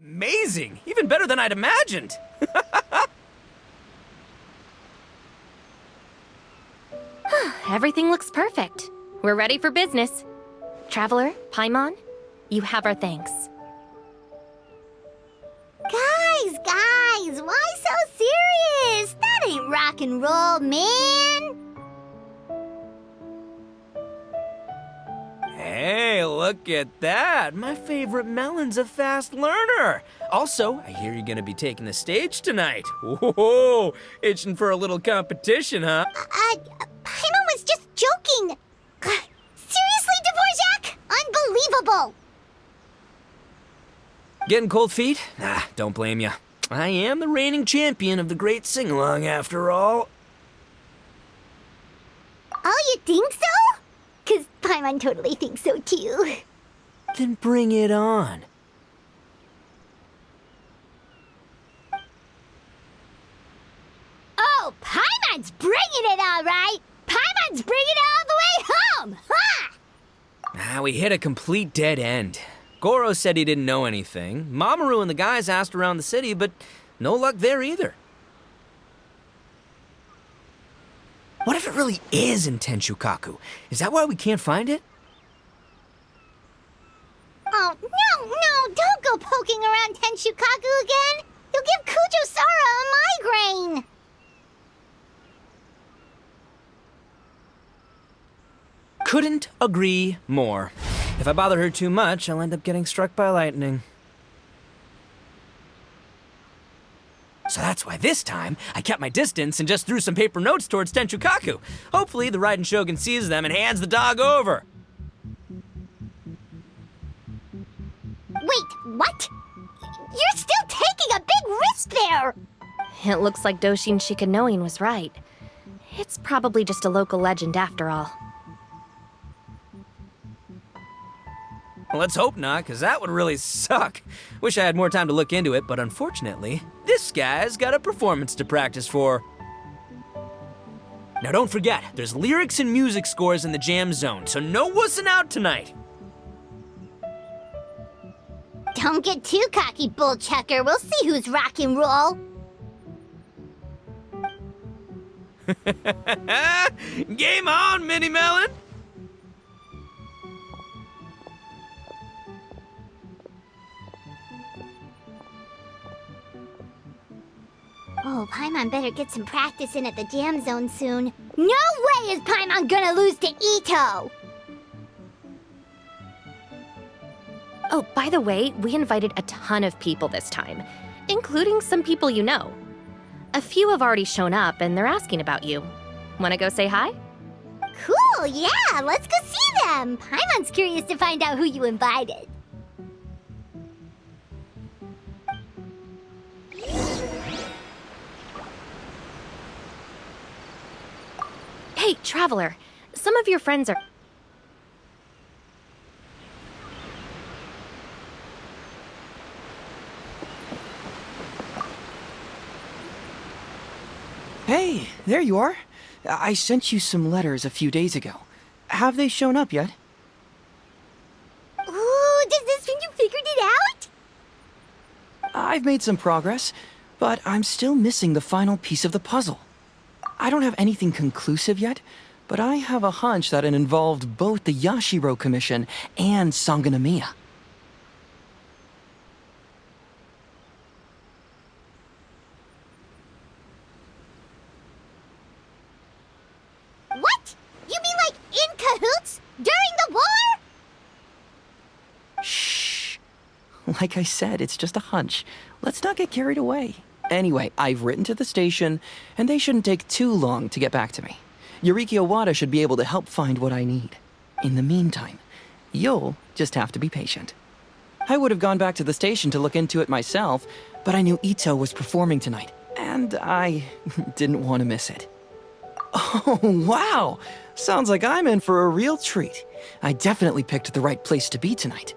Amazing! Even better than I'd imagined! Everything looks perfect. We're ready for business. Traveler, Paimon, you have our thanks. Guys, why so serious? That ain't rock and roll, man. Hey, look at that! My favorite melon's a fast learner! Also, I hear you're gonna be taking the stage tonight. Whoa! Itching for a little competition, huh? Paimon was just joking. Seriously, Dvorak? Unbelievable. Getting cold feet? Ah, don't blame ya. I am the reigning champion of the great sing-along, after all. Oh, you think so? 'Cause Paimon totally thinks so, too. Then bring it on. Oh, Paimon's bringing it all right. Paimon's bringing it all the way home. Ha! We hit a complete dead end. Goro said he didn't know anything. Mamoru and the guys asked around the city, but no luck there either. What if it really is in Tenshukaku? Is that why we can't find it? Oh, no, don't go poking around Tenshukaku again. You'll give Kujo-Sara a migraine. Couldn't agree more. If I bother her too much, I'll end up getting struck by lightning. So that's why this time, I kept my distance and just threw some paper notes towards Tenshukaku. Hopefully, the Raiden Shogun sees them and hands the dog over. Wait, what? You're still taking a big risk there! It looks like Doshin Shikanoin was right. It's probably just a local legend after all. Well, let's hope not, because that would really suck. Wish I had more time to look into it, but unfortunately, this guy's got a performance to practice for. Now don't forget, there's lyrics and music scores in the jam zone, so no wussing out tonight. Don't get too cocky, bullchucker. We'll see who's rock and roll. Game on, Mini Melon! Oh, Paimon better get some practice in at the jam zone soon. No way is Paimon gonna lose to Ito! Oh, by the way, we invited a ton of people this time, including some people you know. A few have already shown up and they're asking about you. Wanna go say hi? Cool, yeah, let's go see them. Paimon's curious to find out who you invited. Hey, Traveler, some of your friends are... Hey, there you are. I sent you some letters a few days ago. Have they shown up yet? Ooh, does this mean you figured it out? I've made some progress, but I'm still missing the final piece of the puzzle. I don't have anything conclusive yet, but I have a hunch that it involved both the Yashiro Commission and Sangonomiya. What? You mean like in cahoots? During the war? Shh. Like I said, it's just a hunch. Let's not get carried away. Anyway, I've written to the station, and they shouldn't take too long to get back to me. Yuriki Owada should be able to help find what I need. In the meantime, you'll just have to be patient. I would have gone back to the station to look into it myself, but I knew Ito was performing tonight, and I didn't want to miss it. Oh, wow! Sounds like I'm in for a real treat. I definitely picked the right place to be tonight.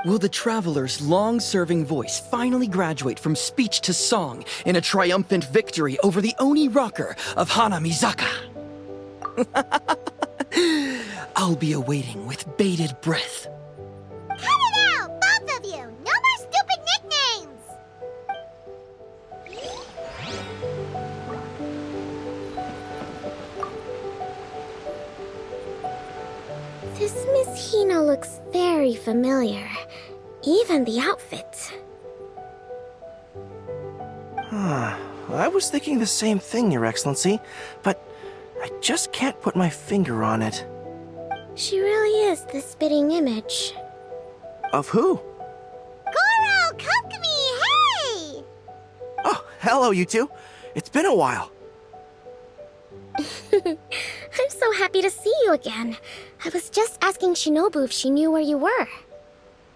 Will the Traveler's long-serving voice finally graduate from speech to song in a triumphant victory over the Oni rocker of Hanamizaka? I'll be awaiting with bated breath. Cut it out, both of you! No more stupid nicknames! Miss Hina looks very familiar. Even the outfit. I was thinking the same thing, Your Excellency, but I just can't put my finger on it. She really is the spitting image. Of who? Goro, come to me, hey! Oh, hello, you two. It's been a while. I'm so happy to see you again. I was just asking Shinobu if she knew where you were.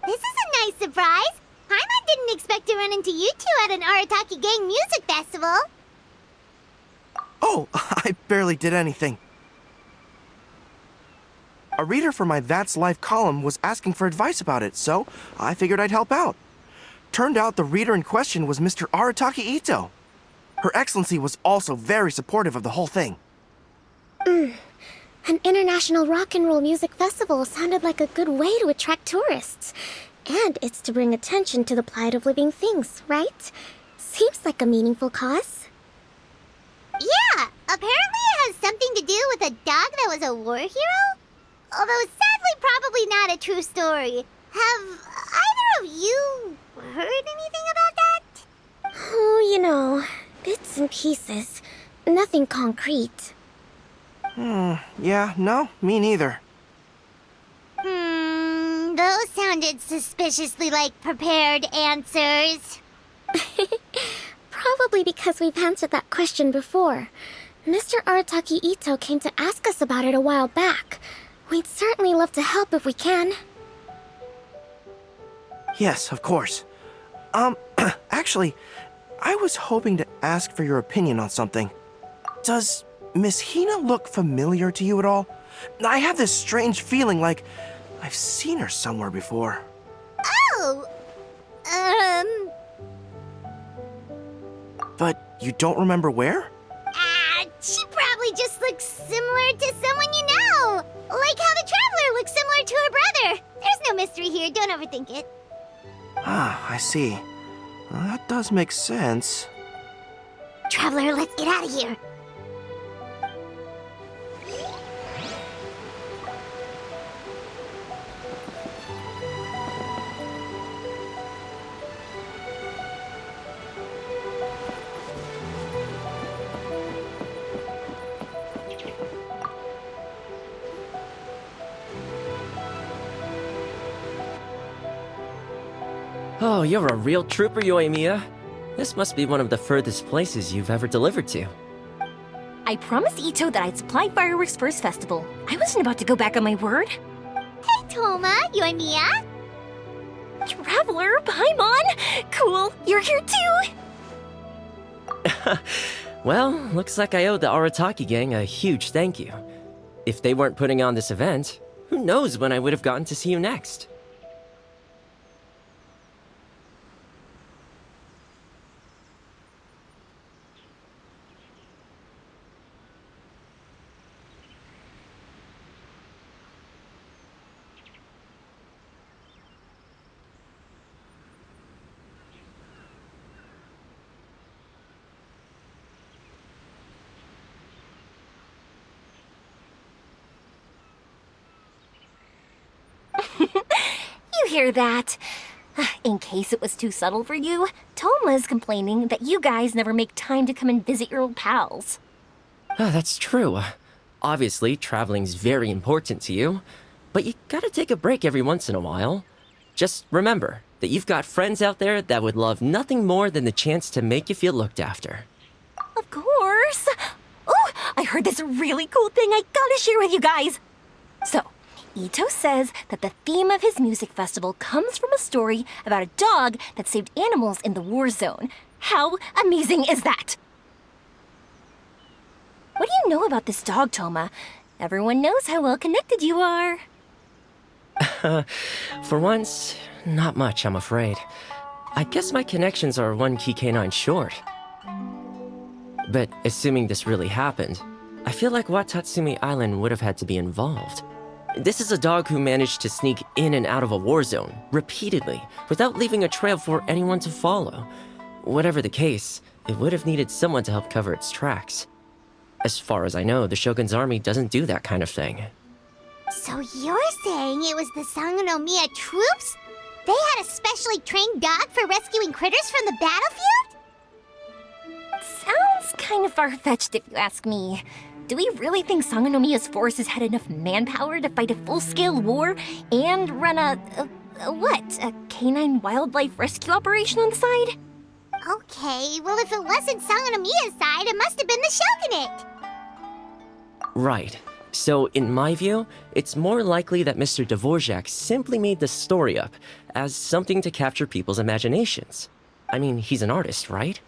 This is a nice surprise. Paimon didn't expect to run into you two at an Arataki gang music festival. Oh, I barely did anything. A reader for my That's Life column was asking for advice about it, so I figured I'd help out. Turned out the reader in question was Mr. Arataki Ito. Her Excellency was also very supportive of the whole thing. An international rock and roll music festival sounded like a good way to attract tourists. And it's to bring attention to the plight of living things, right? Seems like a meaningful cause. Yeah, apparently it has something to do with a dog that was a war hero? Although sadly probably not a true story. Have either of you heard anything about that? Oh, you know, bits and pieces. Nothing concrete. Yeah, no, me neither. Those sounded suspiciously like prepared answers. Probably because we've answered that question before. Mr. Arataki Ito came to ask us about it a while back. We'd certainly love to help if we can. Yes, of course. Actually, I was hoping to ask for your opinion on something. Does Miss Hina look familiar to you at all? I have this strange feeling like I've seen her somewhere before. Oh! But you don't remember where? She probably just looks similar to someone you know. Like how the Traveler looks similar to her brother. There's no mystery here, don't overthink it. Ah, I see. Well, that does make sense. Traveler, let's get out of here. Oh, you're a real trooper, Yoimiya. This must be one of the furthest places you've ever delivered to. I promised Ito that I'd supply fireworks for his festival. I wasn't about to go back on my word. Hey, Toma, Yoimiya. Traveler, Paimon! Cool, you're here too! Well, looks like I owe the Arataki gang a huge thank you. If they weren't putting on this event, who knows when I would have gotten to see you next. You hear that? In case it was too subtle for you, Toma's complaining that you guys never make time to come and visit your old pals. That's true. Obviously, traveling's very important to you, but you gotta take a break every once in a while. Just remember that you've got friends out there that would love nothing more than the chance to make you feel looked after. Of course! Oh, I heard this really cool thing I gotta share with you guys! So, Ito says that the theme of his music festival comes from a story about a dog that saved animals in the war zone. How amazing is that? What do you know about this dog, Toma? Everyone knows how well connected you are. For once, not much, I'm afraid. I guess my connections are one key canine short. But assuming this really happened, I feel like Watatsumi Island would have had to be involved. This is a dog who managed to sneak in and out of a war zone, repeatedly, without leaving a trail for anyone to follow. Whatever the case, it would have needed someone to help cover its tracks. As far as I know, the Shogun's army doesn't do that kind of thing. So you're saying it was the Sangonomiya troops? They had a specially trained dog for rescuing critters from the battlefield? Sounds kind of far-fetched if you ask me. Do we really think Sangonomiya's forces had enough manpower to fight a full-scale war and run a canine wildlife rescue operation on the side? Okay, well if it wasn't Sangonomiya's side, it must have been the Shogunate. Right. So, in my view, it's more likely that Mr. Dvorak simply made this story up as something to capture people's imaginations. I mean, he's an artist, right?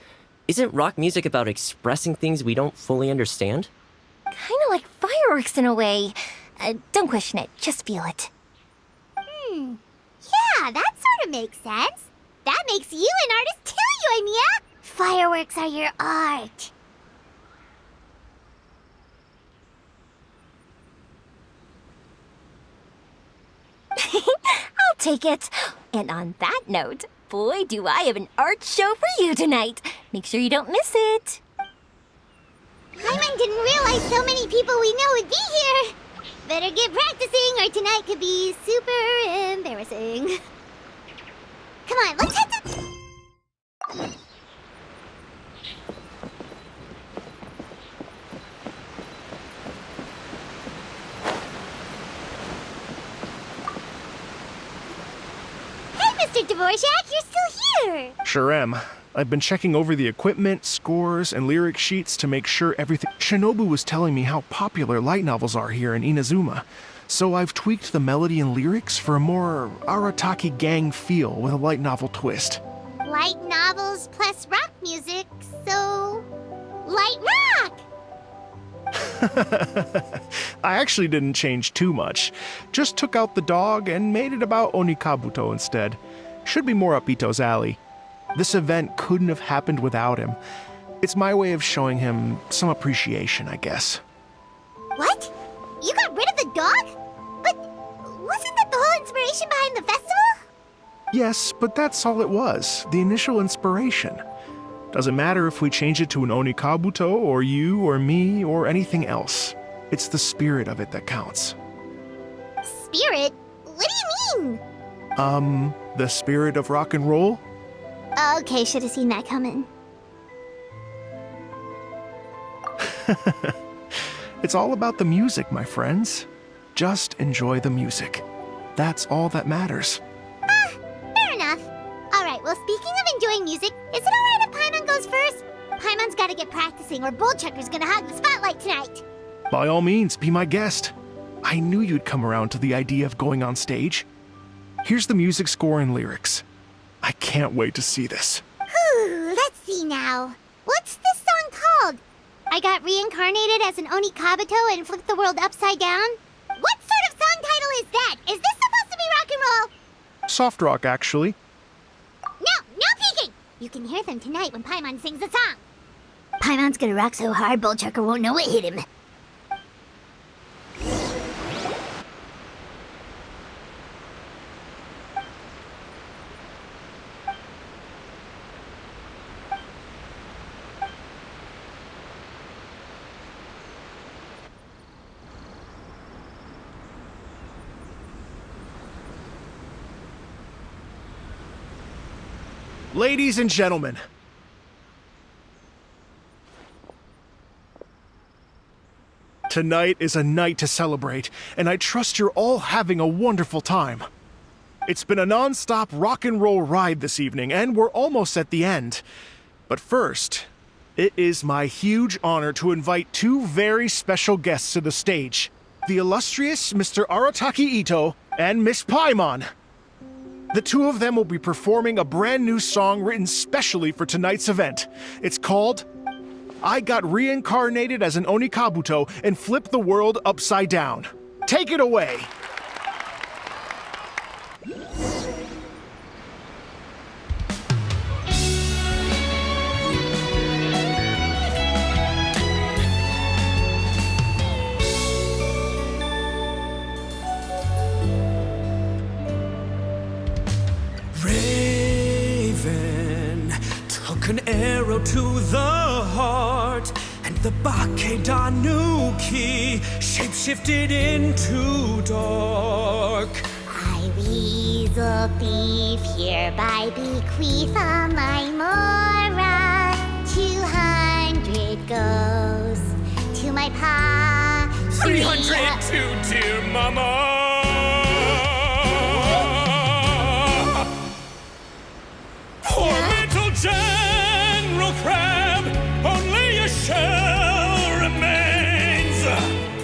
Isn't rock music about expressing things we don't fully understand? Kinda like fireworks in a way. Don't question it, just feel it. Yeah, that sort of makes sense. That makes you an artist too, Yoimiya! Fireworks are your art. I'll take it. And on that note, boy, do I have an art show for you tonight. Make sure you don't miss it. Paimon didn't realize so many people we know would be here. Better get practicing or tonight could be super embarrassing. Come on, let's head to... Hey, Mr. Dvorak, you're still here! Sure am. I've been checking over the equipment, scores, and lyric sheets to make sure everything... Shinobu was telling me how popular light novels are here in Inazuma, so I've tweaked the melody and lyrics for a more Arataki gang feel with a light novel twist. Light novels plus rock music, so... light rock! I actually didn't change too much. Just took out the dog and made it about Onikabuto instead. Should be more up Ito's alley. This event couldn't have happened without him. It's my way of showing him some appreciation, I guess. What? You got rid of the dog? But wasn't that the whole inspiration behind the festival? Yes, but that's all it was, the initial inspiration. Doesn't matter if we change it to an Onikabuto, or you, or me, or anything else. It's the spirit of it that counts. Spirit? What do you mean? The spirit of rock and roll? Okay, should have seen that coming. It's all about the music, my friends. Just enjoy the music. That's all that matters. Fair enough. Alright, well speaking of enjoying music, is it alright if Paimon goes first? Paimon's gotta get practicing or Bullchucker's gonna hog the spotlight tonight. By all means, be my guest. I knew you'd come around to the idea of going on stage. Here's the music score and lyrics. I can't wait to see this. Whew, let's see now. What's this song called? I got reincarnated as an Onikabuto and flipped the world upside down? What sort of song title is that? Is this supposed to be rock and roll? Soft rock, actually. No peeking! You can hear them tonight when Paimon sings the song. Paimon's gonna rock so hard, Bullchucker won't know what hit him. Ladies and gentlemen, tonight is a night to celebrate, and I trust you're all having a wonderful time. It's been a non-stop rock and roll ride this evening, and we're almost at the end. But first, it is my huge honor to invite two very special guests to the stage. The illustrious Mr. Arataki Ito and Miss Paimon. The two of them will be performing a brand new song written specially for tonight's event. It's called I Got Reincarnated as an Onikabuto and Flipped the World Upside Down. Take it away! Raven took an arrow to the heart And the Bakedanuki shapeshifted into dark. I, weasel thief, hereby bequeath all my mora. 200 goes to my pa. 300 to dear mama. Poor little General Crab, only a shell remains.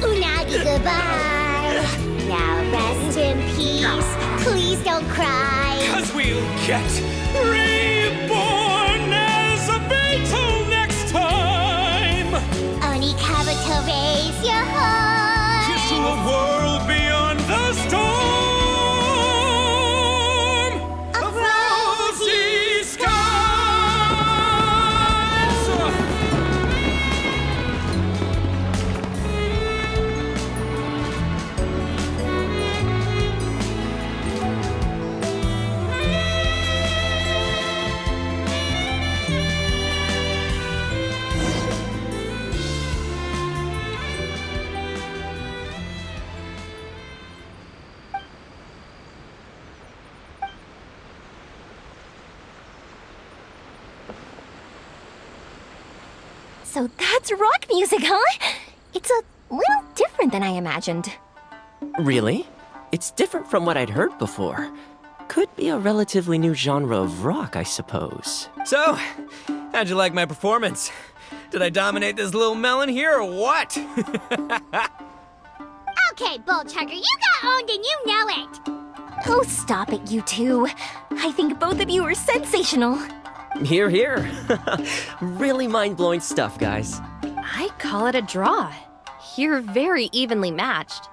Unagi, goodbye. Now rest in peace. Please don't cry. 'Cause we'll get reborn as a beetle next time. Only Kabuto, raise your heart. Here's to a world beyond the storm of rosy skies. So that's rock music, huh? It's a little different than I imagined. Really? It's different from what I'd heard before. Could be a relatively new genre of rock, I suppose. So, how'd you like my performance? Did I dominate this little melon here or what? Okay, Bullchugger, you got owned and you know it. Oh, stop it, you two. I think both of you are sensational. Here, here. Really mind-blowing stuff, guys. I call it a draw. You're very evenly matched.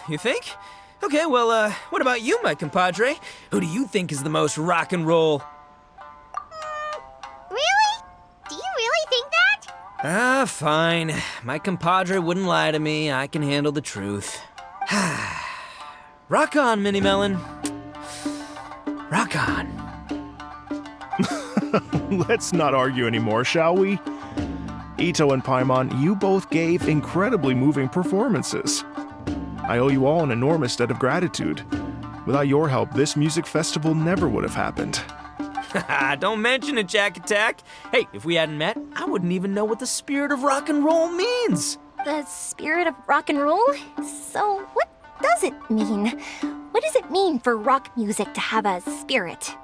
You think? Okay, well, what about you, my compadre? Who do you think is the most rock and roll? Really? Do you really think that? Fine. My compadre wouldn't lie to me. I can handle the truth. Rock on, Mini Melon. Rock on. Let's not argue anymore, shall we? Ito and Paimon, you both gave incredibly moving performances. I owe you all an enormous debt of gratitude. Without your help, this music festival never would have happened. Don't mention it, Jack Attack. Hey, if we hadn't met, I wouldn't even know what the spirit of rock and roll means. The spirit of rock and roll? So, what does it mean? What does it mean for rock music to have a spirit?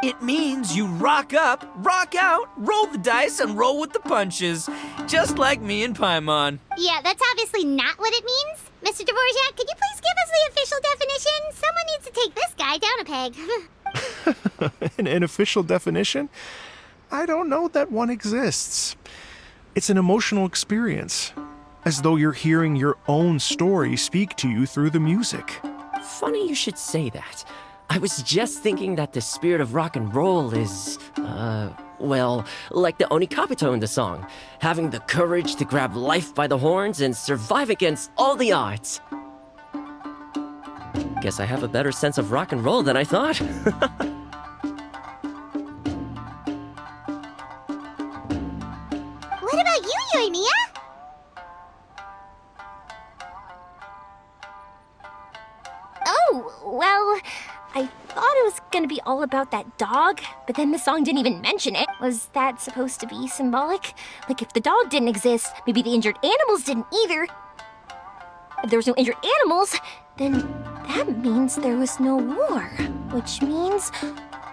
It means you rock up, rock out, roll the dice, and roll with the punches. Just like me and Paimon. Yeah, that's obviously not what it means. Mr. Dvorak, could you please give us the official definition? Someone needs to take this guy down a peg. An official definition? I don't know that one exists. It's an emotional experience, as though you're hearing your own story speak to you through the music. Funny you should say that. I was just thinking that the spirit of rock and roll is, well, like the Onikabuto in the song, having the courage to grab life by the horns and survive against all the odds. Guess I have a better sense of rock and roll than I thought. What about you, Yoimiya? Oh, well, I thought it was gonna be all about that dog, but then the song didn't even mention it. Was that supposed to be symbolic? Like, if the dog didn't exist, maybe the injured animals didn't either. If there was no injured animals, then that means there was no war, which means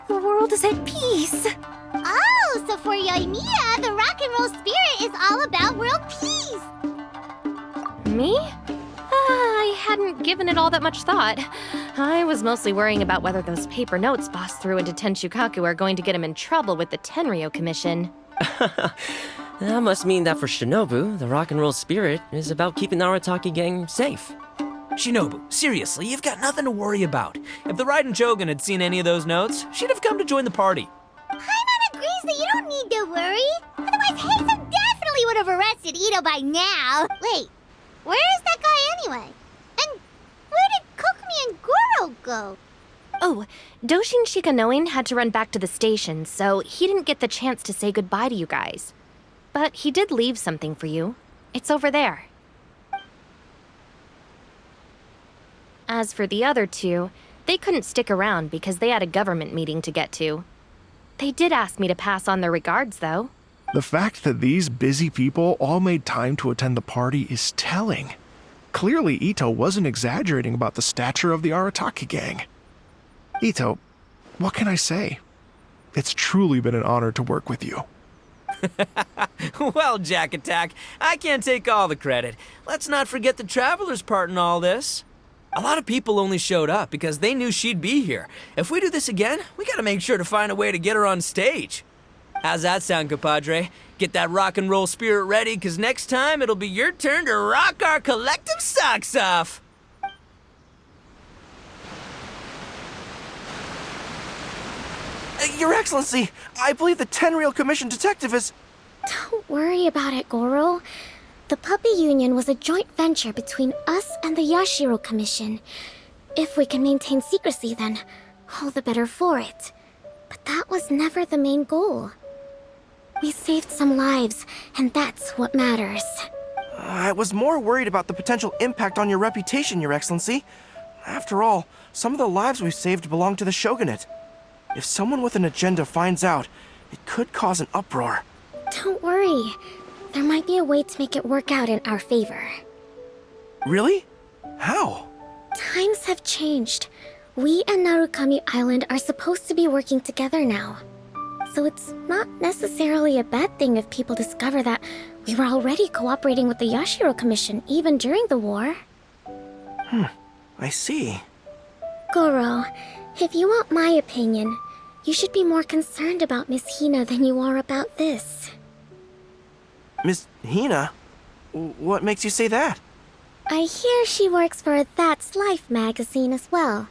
the world is at peace. Oh, so for Yoimiya, the rock and roll spirit is all about world peace. Me? I hadn't given it all that much thought. I was mostly worrying about whether those paper notes Boss threw into Tenshukaku are going to get him in trouble with the Tenryo Commission. That must mean that for Shinobu, the rock and roll spirit is about keeping the Arataki gang safe. Shinobu, seriously, you've got nothing to worry about. If the Raiden Jogan had seen any of those notes, she'd have come to join the party. Paimon agrees that you don't need to worry. Otherwise, Heizo definitely would have arrested Ito by now. Wait, where is that guy anyway? And where did Kokumi and Goro go? Oh, Doshin Shikanoin had to run back to the station, so he didn't get the chance to say goodbye to you guys. But he did leave something for you. It's over there. As for the other two, they couldn't stick around because they had a government meeting to get to. They did ask me to pass on their regards, though. The fact that these busy people all made time to attend the party is telling. Clearly, Ito wasn't exaggerating about the stature of the Arataki gang. Ito, what can I say? It's truly been an honor to work with you. Well, Jack Attack, I can't take all the credit. Let's not forget the Traveler's part in all this. A lot of people only showed up because they knew she'd be here. If we do this again, we gotta make sure to find a way to get her on stage. How's that sound, compadre? Get that rock and roll spirit ready, because next time it'll be your turn to rock our collective socks off. Your Excellency, I believe the Tenryou Commission detective is... Don't worry about it, Goro. The Puppy Union was a joint venture between us and the Yashiro Commission. If we can maintain secrecy, then all the better for it. But that was never the main goal. We saved some lives, and that's what matters. I was more worried about the potential impact on your reputation, Your Excellency. After all, some of the lives we've saved belong to the Shogunate. If someone with an agenda finds out, it could cause an uproar. Don't worry. There might be a way to make it work out in our favor. Really? How? Times have changed. We and Narukami Island are supposed to be working together now. So it's not necessarily a bad thing if people discover that we were already cooperating with the Yashiro Commission even during the war. I see. Goro, if you want my opinion, you should be more concerned about Miss Hina than you are about this. Miss Hina? What makes you say that? I hear she works for That's Life magazine as well.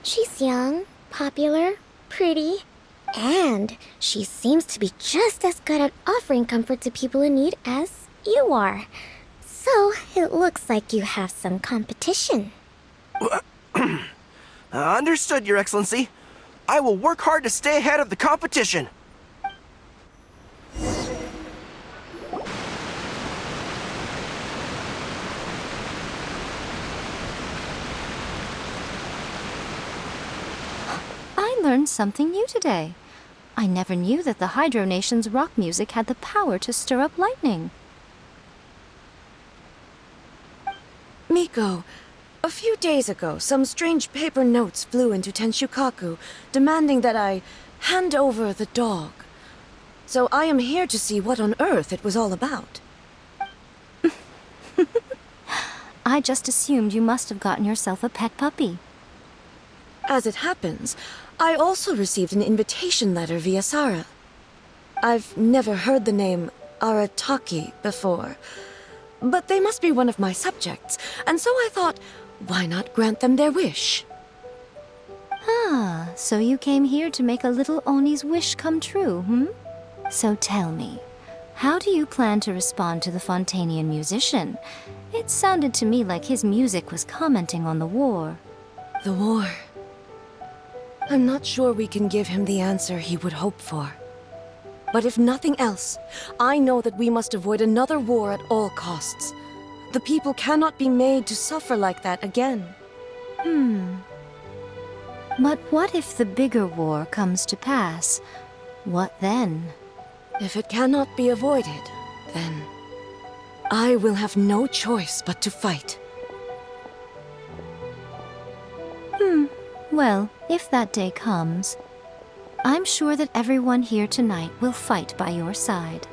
She's young, popular, pretty, and she seems to be just as good at offering comfort to people in need as you are. So it looks like you have some competition. Understood, Your Excellency. I will work hard to stay ahead of the competition. I learned something new today. I never knew that the Hydro Nation's rock music had the power to stir up lightning. Miko, a few days ago, some strange paper notes flew into Tenshukaku, demanding that I hand over the dog. So I am here to see what on earth it was all about. I just assumed you must have gotten yourself a pet puppy. As it happens, I also received an invitation letter via Sara. I've never heard the name Arataki before, but they must be one of my subjects, and so I thought, why not grant them their wish? Ah, so you came here to make a little Oni's wish come true, hmm? So tell me, how do you plan to respond to the Fontanian musician? It sounded to me like his music was commenting on the war. The war. I'm not sure we can give him the answer he would hope for. But if nothing else, I know that we must avoid another war at all costs. The people cannot be made to suffer like that again. But what if the bigger war comes to pass? What then? If it cannot be avoided, then I will have no choice but to fight. Well, if that day comes, I'm sure that everyone here tonight will fight by your side.